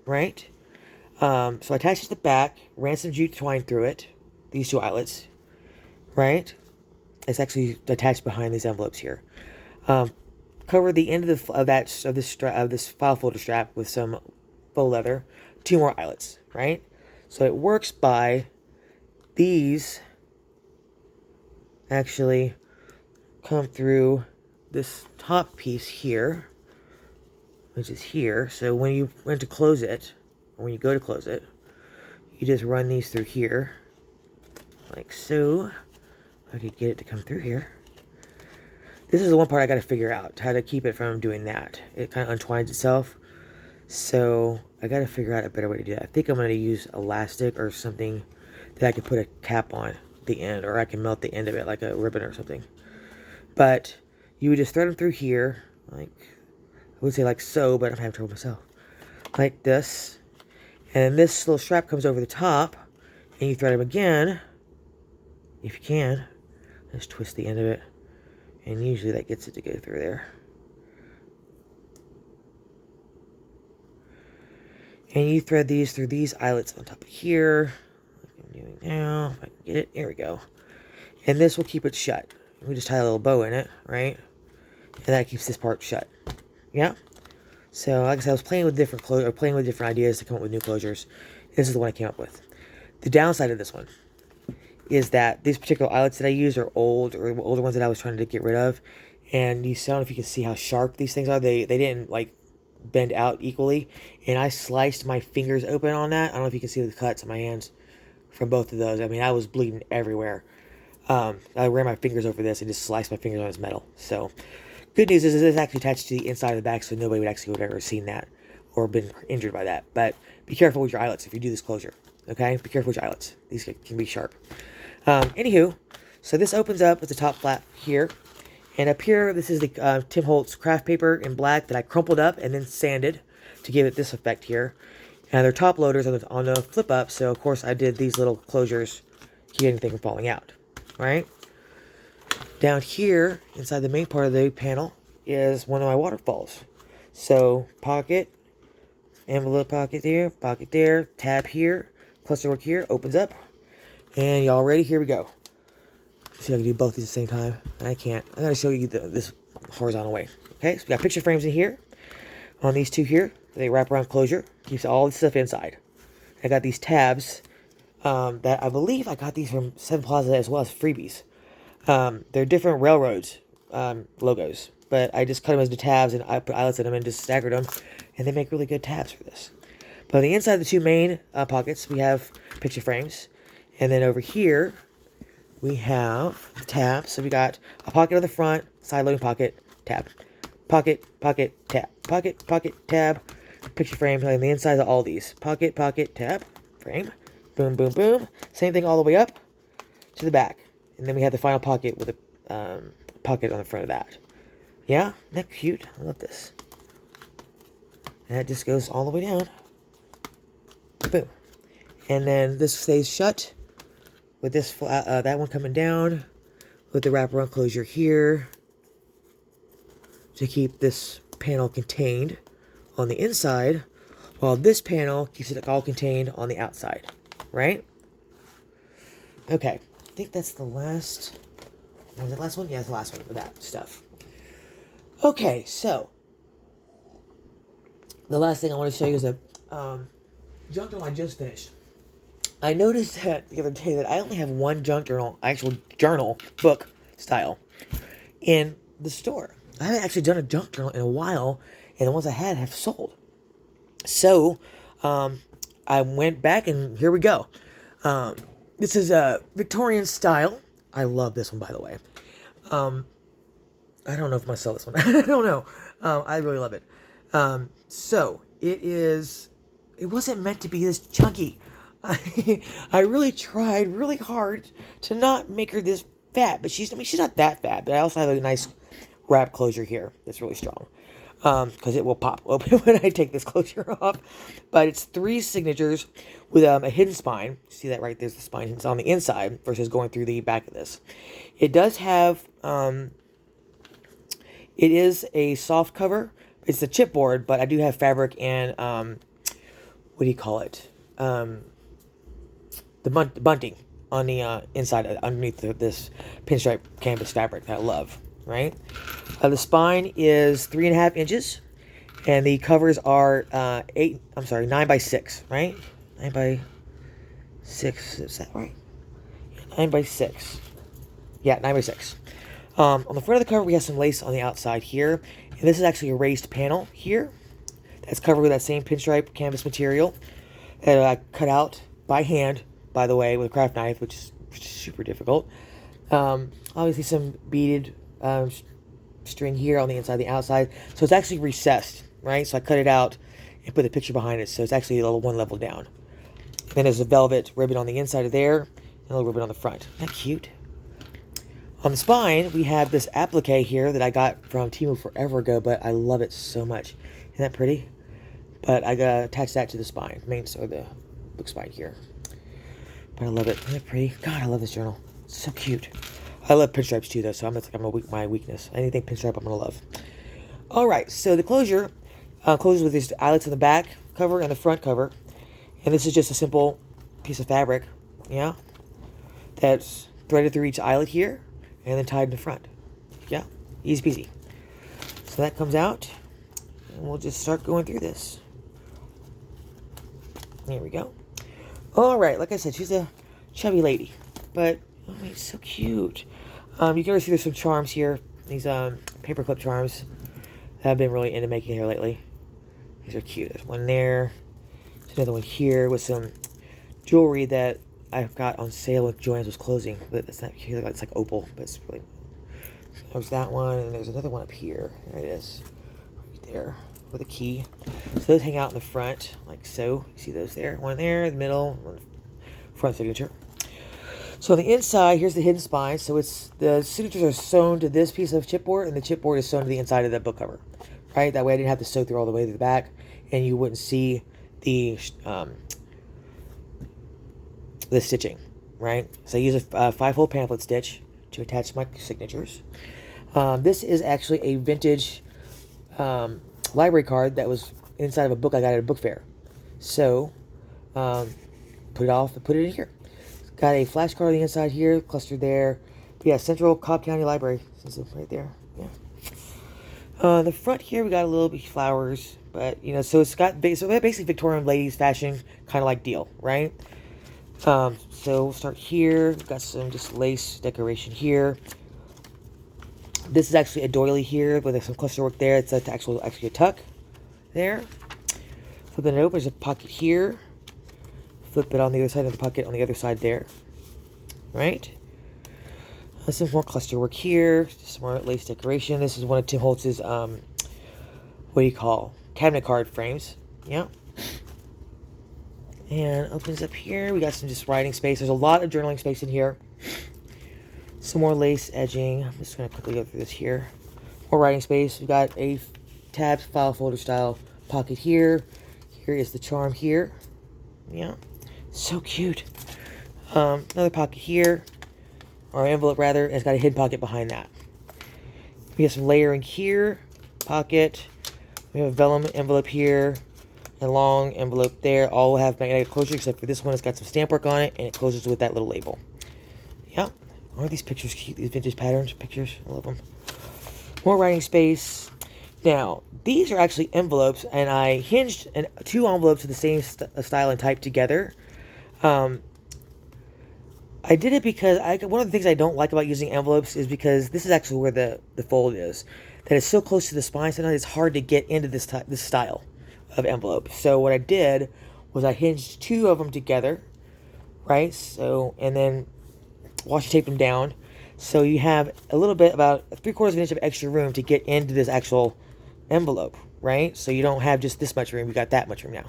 right? So I attached it to the back, ran some jute twine through it, these 2 eyelets, right? It's actually attached behind these envelopes here. Cover the end of this file folder strap with some faux leather, 2 more eyelets, right? So it works by these actually come through this top piece here, which is here. So when you went to close it, or when you go to close it, you just run these through here, like so. I could get it to come through here. This is the one part I got to figure out, how to keep it from doing that. It kind of untwines itself. So I got to figure out a better way to do that. I think I'm going to use elastic or something that I could put a cap on the end, or I can melt the end of it like a ribbon or something. But you would just thread them through here, like, I would say like so, but I'm having trouble myself. Like this. And this little strap comes over the top, and you thread them again, if you can. Just twist the end of it, and usually that gets it to go through there. And you thread these through these eyelets on top of here. Doing now, if I can get it, there we go. And this will keep it shut. We just tie a little bow in it, right? And that keeps this part shut. Yeah? So, like I said, I was playing with different ideas to come up with new closures. This is the one I came up with. The downside of this one is that these particular eyelets that I use are older ones that I was trying to get rid of. And I don't know if you can see how sharp these things are. They didn't like bend out equally. And I sliced my fingers open on that. I don't know if you can see the cuts on my hands from both of those. I mean, I was bleeding everywhere. I ran my fingers over this and just sliced my fingers on this metal. So, good news is it is actually attached to the inside of the back, so nobody would actually have ever seen that or been injured by that. But be careful with your eyelets if you do this closure. Okay? Be careful with your eyelets. These can be sharp. Anywho, so this opens up with the top flap here. And up here, this is the Tim Holtz craft paper in black that I crumpled up and then sanded to give it this effect here. And they're top loaders on the flip up, so of course I did these little closures to keep anything from falling out. Right? Down here, inside the main part of the panel, is one of my waterfalls. So, pocket, envelope pocket there, tab here, clusterwork here, opens up. And y'all ready? Here we go. See if I can do both these at the same time. I can't. I gotta show you this horizontal way. Okay, so we got picture frames in here. On these two here, they wrap around closure. Keeps all the stuff inside. I got these tabs that I believe I got these from Seven Plaza as well as freebies. They're different railroads logos, but I just cut them as the tabs and I put eyelets in them and just staggered them, and they make really good tabs for this. But on the inside of the two main pockets, we have picture frames, and then over here we have the tabs. So we got a pocket on the front, side loading pocket, tab, pocket, pocket, tab, pocket, pocket, tab, picture frame, and the inside of all these pocket, pocket, tab, frame, boom, boom, boom. Same thing all the way up to the back. And then we have the final pocket with a pocket on the front of that. Yeah? Isn't that cute? I love this. And that just goes all the way down. Boom. And then this stays shut with this that one coming down with the wraparound closure here to keep this panel contained on the inside, while this panel keeps it all contained on the outside. Right? Okay. I think that's the last. Was it the last one? Yeah, it's the last one for that stuff. Okay, so the last thing I want to show you is a junk journal I just finished. I noticed that the other day that I only have one junk journal, actual journal book style, in the store. I haven't actually done a junk journal in a while, and the ones I had have sold. So I went back, and here we go. This is a Victorian style. I love this one, by the way. I don't know if I'm going to sell this one. I don't know. I really love it. So, it wasn't meant to be this chunky. I really tried really hard to not make her this fat, but she's not that fat, but I also have a nice wrap closure here that's really strong. Because it will pop open when I take this closure off. But it's 3 signatures with a hidden spine. See that right there's the spine. It's on the inside versus going through the back of this. It does have, it is a soft cover. It's a chipboard, but I do have fabric and, what do you call it? The bunting on the inside, underneath this pinstripe canvas fabric that I love. Right? The spine is 3.5 inches, and the covers are 9 by 6, right? 9 by 6, is that right? 9 by 6. Yeah, 9 by 6. On the front of the cover, we have some lace on the outside here, and this is actually a raised panel here that's covered with that same pinstripe canvas material that I cut out by hand, by the way, with a craft knife, which is super difficult. Obviously, some beaded string here on the inside, the outside. So it's actually recessed, right? So I cut it out and put the picture behind it. So it's actually a little one level down. And then there's a velvet ribbon on the inside of there and a little ribbon on the front. Isn't that cute? On the spine, we have this applique here that I got from Temu forever ago, but I love it so much. Isn't that pretty? But I gotta attach that to the spine, or the book spine here. But I love it. Isn't that pretty? God, I love this journal. It's so cute. I love pinstripes too, though, so that's like my weakness. Anything pinstripe, I'm gonna love. All right, so the closure closes with these eyelets in the back cover and the front cover, and this is just a simple piece of fabric, yeah, that's threaded through each eyelet here, and then tied in the front. Yeah, easy peasy. So that comes out. and we'll just start going through this. There we go. Alright, like I said, she's a chubby lady. But, oh, it's so cute. You can already see there's some charms here. These paperclip charms that I've been really into making here lately. These are cute. There's one there. There's another one here with some jewelry that I've got on sale when Joann's was closing. But it's not cute. It's like opal, but it's really... There's that one, and there's another one up here. There it is. Right there. With a key. So those hang out in the front, like so. You see those there? One there, in the middle, one front signature. So on the inside, here's the hidden spine. So it's the signatures are sewn to this piece of chipboard, and the chipboard is sewn to the inside of the book cover, right? That way I didn't have to sew through all the way to the back, and you wouldn't see the stitching, right? So I use a 5-hole pamphlet stitch to attach my signatures. This is actually a vintage library card that was inside of a book I got at a book fair. So put it in here. Got a flashcard on the inside here, clustered there. But yeah, Central Cobb County Library. This is right there. Yeah. The front here, we got a little bit of flowers, but you know, so it's got basically Victorian ladies fashion kind of like deal, right? So we'll start here. We've got some just lace decoration here. This is actually a doily here with some cluster work there. It's actually a tuck there. Flipping it open, there's a pocket here. Flip it on the other side of the pocket on the other side there. Right? Some more cluster work here. Some more lace decoration. This is one of Tim Holtz's, what do you call? Cabinet card frames. Yeah. And opens up here. We got some just writing space. There's a lot of journaling space in here. Some more lace edging. I'm just going to quickly go through this here. More writing space. We've got a tabs file folder style pocket here. Here is the charm here. Yeah. So cute. Another pocket here. Or envelope rather. And it's got a hidden pocket behind that. We have some layering here. Pocket. We have a vellum envelope here. A long envelope there. All have magnetic closure except for this one. It's got some stamp work on it. And it closes with that little label. Yeah. Aren't these pictures cute? These vintage patterns, pictures. I love them. More writing space. Now, these are actually envelopes, and I hinged two envelopes of the same style and type together. I did it because one of the things I don't like about using envelopes is because this is actually where the fold is. That it's so close to the spine, sometimes it's hard to get into this style of envelope. So what I did was I hinged two of them together, right? So, and then washi tape them down, so you have a little bit, about 3/4 of an inch of extra room to get into this actual envelope, right? So you don't have just this much room, you got that much room now.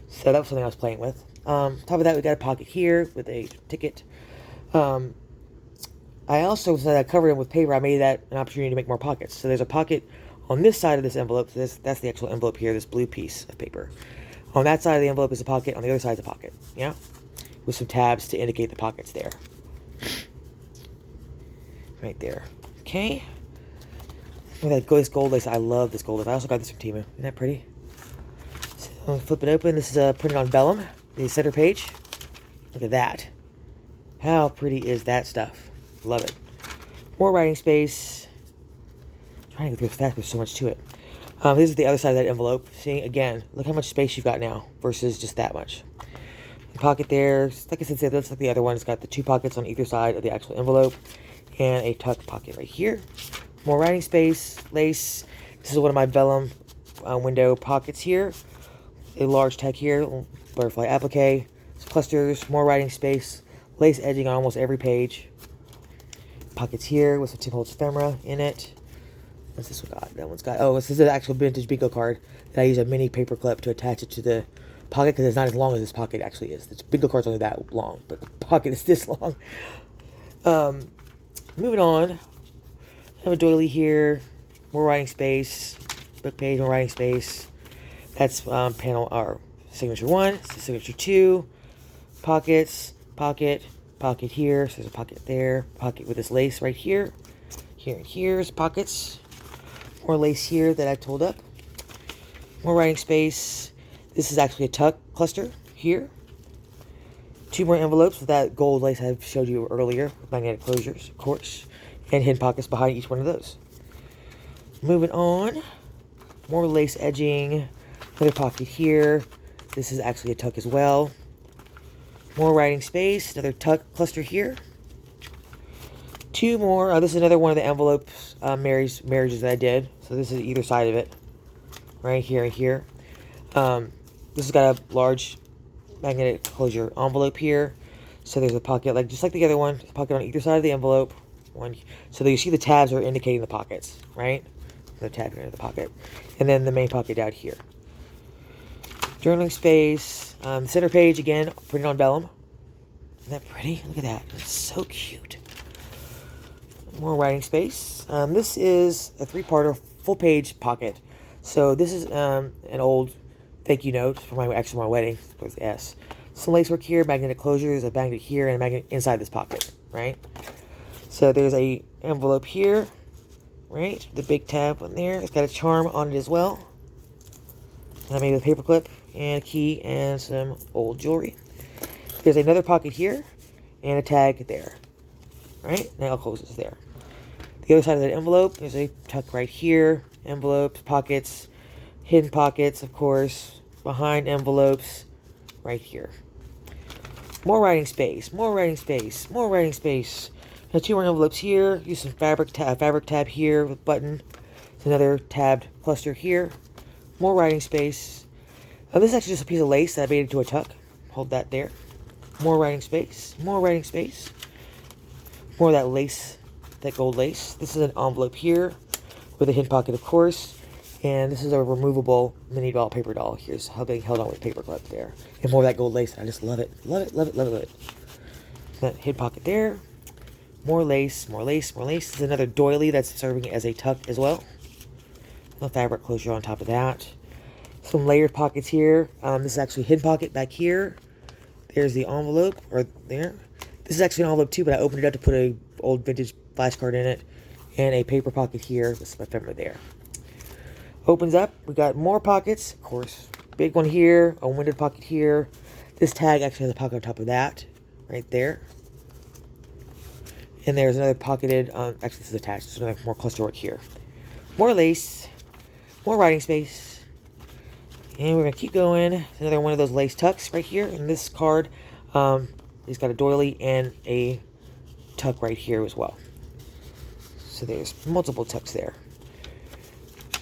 So that was something I was playing with. Top of that, we got a pocket here with a ticket. I also, since I covered it with paper, I made that an opportunity to make more pockets. So there's a pocket on this side of this envelope. So that's the actual envelope here, this blue piece of paper. On that side of the envelope is a pocket, on the other side is a pocket, yeah? With some tabs to indicate the pockets there. Right there. Okay. Look at this gold lace. I love this gold lace. I also got this from Temu. Isn't that pretty? So flip it open. This is printed on vellum. The center page. Look at that. How pretty is that stuff? Love it. More writing space. I'm trying to get through this fast. There's so much to it. This is the other side of that envelope. See, again, look how much space you've got now versus just that much. The pocket there. Like I said, that's like the other one. It's got the two pockets on either side of the actual envelope. And a tucked pocket right here. More writing space, lace. This is one of my vellum window pockets here. A large tag here, butterfly applique, clusters, more writing space, lace edging on almost every page. Pockets here with some Tim Holtz ephemera in it. What's this one got? That one's got, this is an actual vintage bingo card that I use a mini paper clip to attach it to the pocket because it's not as long as this pocket actually is. The bingo card's only that long, but the pocket is this long. Moving on, I have a doily here, more writing space, book page, more writing space. That's panel, or signature 1, signature 2, pockets, pocket, pocket here, so there's a pocket there, pocket with this lace right here, and here's pockets, more lace here that I told up, more writing space. This is actually a tuck cluster here. 2 more envelopes with that gold lace I showed you earlier, with magnetic closures, of course, and hidden pockets behind each one of those. Moving on, More lace edging. Another pocket here. This is actually a tuck as well. More writing space. Another tuck cluster here. Two more. This is another one of the envelopes marriages that I did. So this is either side of it. Right here and here. This has got a large magnetic closure envelope here. So there's a pocket, just like the other one. There's a pocket on either side of the envelope. So that you see the tabs are indicating the pockets, right? The tab here in the pocket. And then the main pocket down here. Journaling space. Center page, again, printed on vellum. Isn't that pretty? Look at that. It's so cute. More writing space. This is a 3-parter full page pocket. So this is an old thank you note for my wedding. With S. Some lacework here, magnetic closures, a magnet here, and a magnet inside this pocket, right? So there's a envelope here, right? The big tab on there. It's got a charm on it as well. And I made a paper clip and a key and some old jewelry. There's another pocket here and a tag there, right? Now it closes there. The other side of that envelope, there's a tuck right here. Envelopes, pockets, hidden pockets, of course, behind envelopes, right here. More writing space, more writing space, more writing space. Now 2 more envelopes here. Use some fabric tab here with button. There's another tabbed cluster here. More writing space. Now this is actually just a piece of lace that I made into a tuck. Hold that there. More writing space, more writing space. More of that lace, that gold lace. This is an envelope here with a hidden pocket, of course. And this is a removable mini doll, paper doll. Here's how being held on with paper clip there. And more of that gold lace. I just love it. Love it, love it, love it, love it. That hidden pocket there. More lace, more lace, more lace. This is another doily that's serving as a tuck as well. A fabric closure on top of that. Some layered pockets here. This is actually a hidden pocket back here. There's the envelope, or there. This is actually an envelope too, but I opened it up to put a old vintage flashcard in it. And a paper pocket here with some ephemera there. Opens up. We got more pockets, of course. Big one here, a winded pocket here. This tag actually has a pocket on top of that, right there. And there's another pocketed, actually this is attached, so another more cluster work here. More lace, more writing space. And we're going to keep going. Another one of those lace tucks right here. And this card, he's got a doily and a tuck right here as well. So there's multiple tucks there.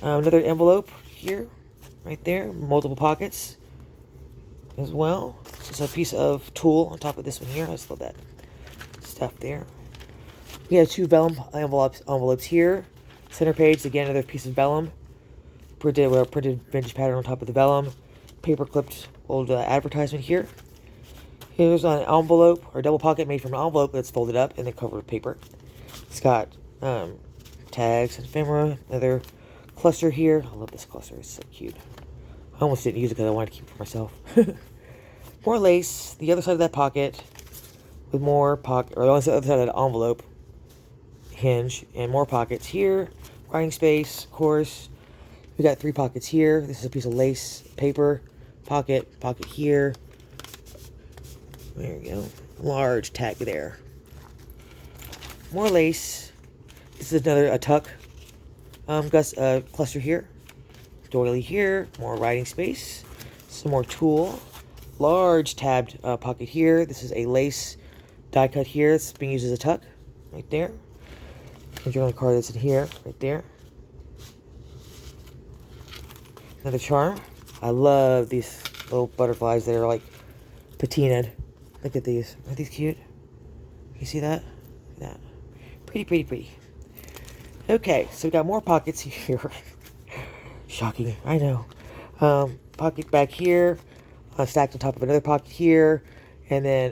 Another envelope here, right there. Multiple pockets as well. Just a piece of tulle on top of this one here. I just love that stuff there. We have 2 vellum envelopes here. Center page, again, another piece of vellum. Printed vintage pattern on top of the vellum. Paper clipped old advertisement here. Here's an envelope, or double pocket made from an envelope that's folded up and then covered with paper. It's got tags and ephemera. Another cluster here. I love this cluster. It's so cute. I almost didn't use it because I wanted to keep it for myself. More lace. The other side of that pocket with more pocket, or the other side of that envelope hinge, and more pockets here. Writing space, of course. We got 3 pockets here. This is a piece of lace, paper, pocket here. There we go. Large tag there. More lace. This is a tuck. Cluster here. Doily here. More writing space. Some more tulle. Large tabbed pocket here. This is a lace die cut here. It's being used as a tuck. Right there. And journaling card that's in here. Right there. Another charm. I love these little butterflies that are like patinaed. Look at these. Aren't these cute? You see that? Look at that. Pretty, pretty, pretty. Okay, so we got more pockets here. Shocking, I know. Pocket back here, stacked on top of another pocket here, and then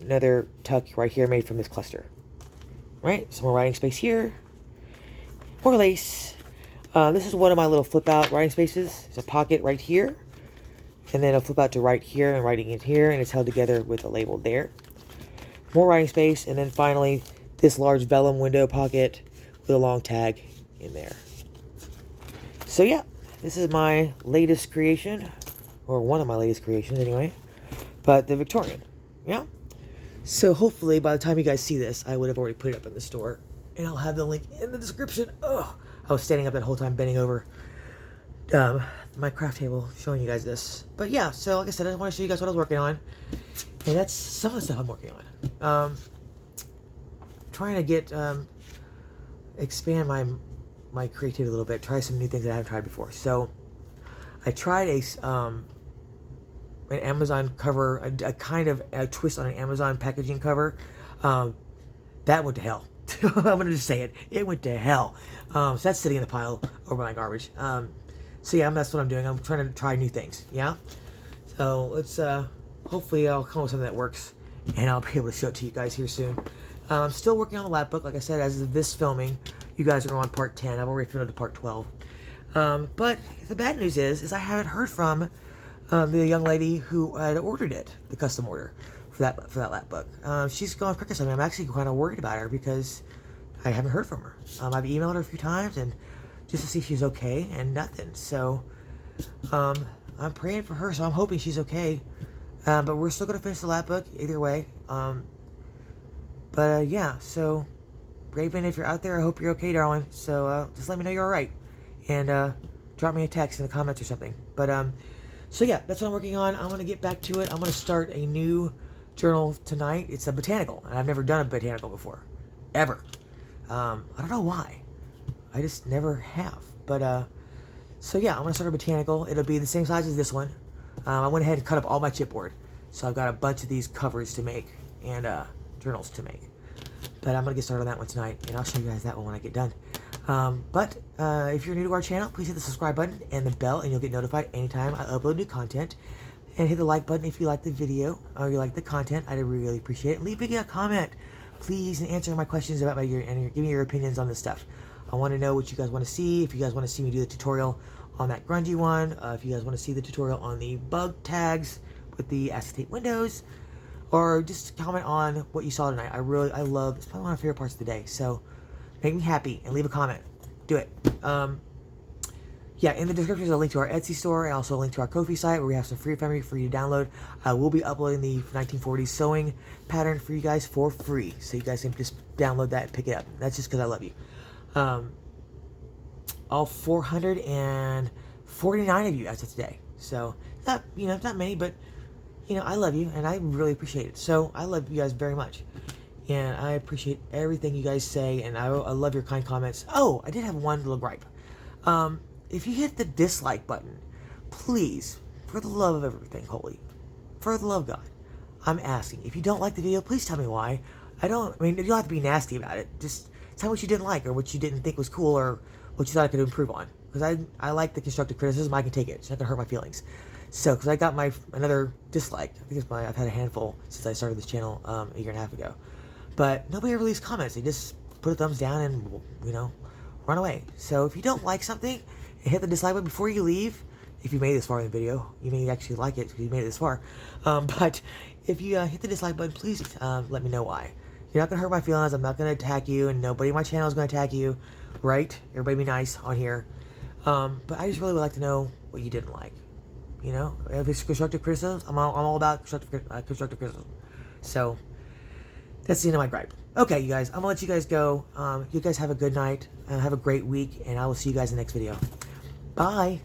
another tuck right here made from this cluster. Right, some more writing space here. More lace. This is one of my little flip out writing spaces. There's a pocket right here, and then a flip out to right here and writing in here, and it's held together with a label there. More writing space, and then finally this large vellum window pocket with a long tag in there. So yeah, this is my latest creation, or one of my latest creations anyway, but the Victorian, yeah? So hopefully by the time you guys see this, I would have already put it up in the store, and I'll have the link in the description. Oh, I was standing up that whole time, bending over. um, my craft table showing you guys this. But yeah, so like I said, I just want to show you guys what I was working on. And that's some of the stuff I'm working on. Trying to get, expand my creativity a little bit. Try some new things that I haven't tried before. So, I tried an Amazon cover, a kind of a twist on an Amazon packaging cover. That went to hell. I'm gonna just say it. It went to hell. So that's sitting in the pile over my garbage. So yeah, that's what I'm doing. I'm trying to try new things. Yeah. So let's hopefully I'll come up with something that works, and I'll be able to show it to you guys here soon. I'm still working on the lab book. Like I said, as of this filming, you guys are on part 10. I've already filmed to part 12. But the bad news is I haven't heard from the young lady who had ordered it, the custom order for that lap book. She's gone quicker than me. I'm actually kind of worried about her because I haven't heard from her. I've emailed her a few times and just to see if she's okay, and nothing. So I'm praying for her, so I'm hoping she's okay. But we're still gonna finish the lap book either way. Yeah, so Raven, if you're out there, I hope you're okay, darling. So just let me know you're all right, and drop me a text in the comments or something. But so yeah, that's what I'm working on. I'm gonna get back to it. I'm gonna start a new journal tonight. It's a botanical, and I've never done a botanical before, ever. I don't know why. I just never have. But so yeah, I'm gonna start a botanical. It'll be the same size as this one. I went ahead and cut up all my chipboard, so I've got a bunch of these covers to make and journals to make. But I'm gonna get started on that one tonight, and I'll show you guys that one when I get done. If you're new to our channel, please hit the subscribe button and the bell, and you'll get notified anytime I upload new content. And hit the like button if you like the video or you like the content. I'd really appreciate it. Leave me a comment, please, and answer my questions about and give me your opinions on this stuff. I want to know what you guys want to see. If you guys want to see me do the tutorial on that grungy one, if you guys want to see the tutorial on the bug tags with the acetate windows, or just comment on what you saw tonight. I love, it's probably one of my favorite parts of the day. So make me happy and leave a comment. Do it. Yeah, in the description is a link to our Etsy store and also a link to our Ko-fi site where we have some free fabric for you to download. I will be uploading the 1940s sewing pattern for you guys for free, so you guys can just download that and pick it up. That's just because I love you. All 449 of you as of today. So not many, but I love you and I really appreciate it. So I love you guys very much, and I appreciate everything you guys say, and I love your kind comments. Oh, I did have one little gripe. If you hit the dislike button, please, for the love of everything holy, for the love of God, I'm asking. If you don't like the video, please tell me why. You don't have to be nasty about it. Just tell me what you didn't like, or what you didn't think was cool, or what you thought I could improve on. Because I like the constructive criticism. I can take it. It's not going to hurt my feelings. So, because I got another dislike. I think I've had a handful since I started this channel a year and a half ago. But nobody ever leaves comments. They just put a thumbs down and, run away. So, if you don't like something, hit the dislike button before you leave. If you made it this far in the video, you may actually like it because you made it this far. But if you hit the dislike button, please let me know why. You're not going to hurt my feelings. I'm not going to attack you, and nobody on my channel is going to attack you, right? Everybody be nice on here. But I just really would like to know what you didn't like. If it's constructive criticism, I'm all about constructive criticism. So that's the end of my gripe. Okay, you guys, I'm going to let you guys go. You guys have a good night. Have a great week, and I will see you guys in the next video. Bye.